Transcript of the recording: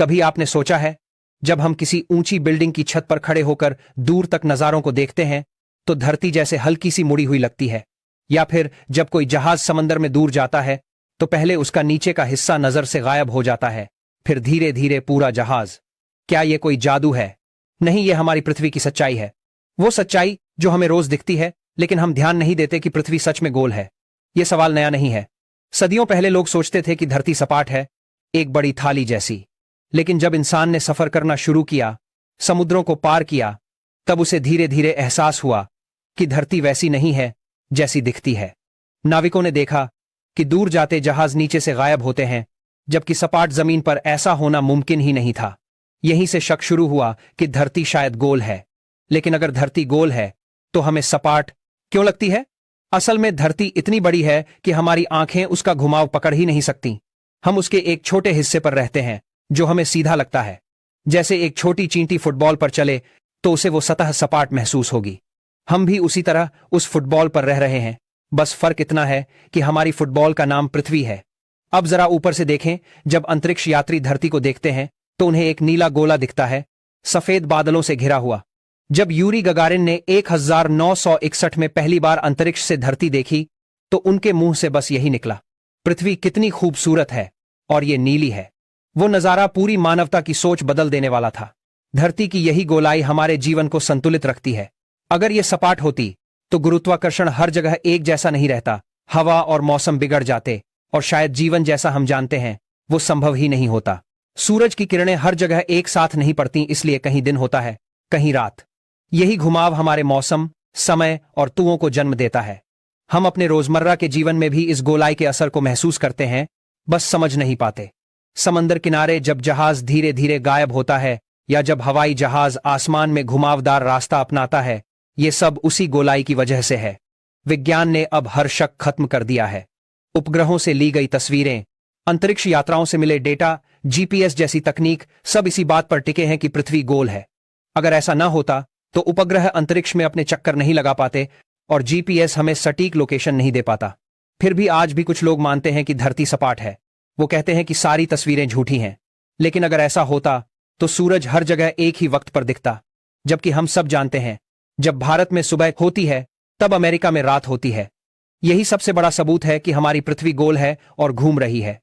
कभी आपने सोचा है, जब हम किसी ऊंची बिल्डिंग की छत पर खड़े होकर दूर तक नजारों को देखते हैं तो धरती जैसे हल्की सी मुड़ी हुई लगती है? या फिर जब कोई जहाज समंदर में दूर जाता है तो पहले उसका नीचे का हिस्सा नजर से गायब हो जाता है, फिर धीरे धीरे पूरा जहाज? क्या यह कोई जादू है? नहीं, यह हमारी पृथ्वी की सच्चाई है। वो सच्चाई जो हमें रोज दिखती है, लेकिन हम ध्यान नहीं देते कि पृथ्वी सच में गोल है। यह सवाल नया नहीं है। सदियों पहले लोग सोचते थे कि धरती सपाट है, एक बड़ी थाली जैसी। लेकिन जब इंसान ने सफर करना शुरू किया, समुद्रों को पार किया, तब उसे धीरे धीरे एहसास हुआ कि धरती वैसी नहीं है जैसी दिखती है। नाविकों ने देखा कि दूर जाते जहाज नीचे से गायब होते हैं, जबकि सपाट जमीन पर ऐसा होना मुमकिन ही नहीं था। यहीं से शक शुरू हुआ कि धरती शायद गोल है। लेकिन अगर धरती गोल है तो हमें सपाट क्यों लगती है? असल में धरती इतनी बड़ी है कि हमारी आंखें उसका घुमाव पकड़ ही नहीं सकती। हम उसके एक छोटे हिस्से पर रहते हैं जो हमें सीधा लगता है। जैसे एक छोटी चींटी फुटबॉल पर चले तो उसे वो सतह सपाट महसूस होगी। हम भी उसी तरह उस फुटबॉल पर रह रहे हैं, बस फर्क इतना है कि हमारी फुटबॉल का नाम पृथ्वी है। अब जरा ऊपर से देखें। जब अंतरिक्ष यात्री धरती को देखते हैं तो उन्हें एक नीला गोला दिखता है, सफेद बादलों से घिरा हुआ। जब यूरी गगारिन ने 1961 में पहली बार अंतरिक्ष से धरती देखी तो उनके मुंह से बस यही निकला, पृथ्वी कितनी खूबसूरत है और ये नीली है। वो नजारा पूरी मानवता की सोच बदल देने वाला था। धरती की यही गोलाई हमारे जीवन को संतुलित रखती है। अगर ये सपाट होती तो गुरुत्वाकर्षण हर जगह एक जैसा नहीं रहता, हवा और मौसम बिगड़ जाते और शायद जीवन जैसा हम जानते हैं वो संभव ही नहीं होता। सूरज की किरणें हर जगह एक साथ नहीं पड़ती, इसलिए कहीं दिन होता है, कहीं रात। यही घुमाव हमारे मौसम, समय और ऋतुओं को जन्म देता है। हम अपने रोजमर्रा के जीवन में भी इस गोलाई के असर को महसूस करते हैं, बस समझ नहीं पाते। समंदर किनारे जब जहाज धीरे धीरे गायब होता है या जब हवाई जहाज आसमान में घुमावदार रास्ता अपनाता है, ये सब उसी गोलाई की वजह से है। विज्ञान ने अब हर शक खत्म कर दिया है। उपग्रहों से ली गई तस्वीरें, अंतरिक्ष यात्राओं से मिले डेटा, जीपीएस जैसी तकनीक सब इसी बात पर टिके हैं कि पृथ्वी गोल है। अगर ऐसा ना होता तो उपग्रह अंतरिक्ष में अपने चक्कर नहीं लगा पाते और जीपीएस हमें सटीक लोकेशन नहीं दे पाता। फिर भी आज भी कुछ लोग मानते हैं कि धरती सपाट है। वो कहते हैं कि सारी तस्वीरें झूठी हैं। लेकिन अगर ऐसा होता तो सूरज हर जगह एक ही वक्त पर दिखता, जबकि हम सब जानते हैं जब भारत में सुबह होती है तब अमेरिका में रात होती है। यही सबसे बड़ा सबूत है कि हमारी पृथ्वी गोल है और घूम रही है।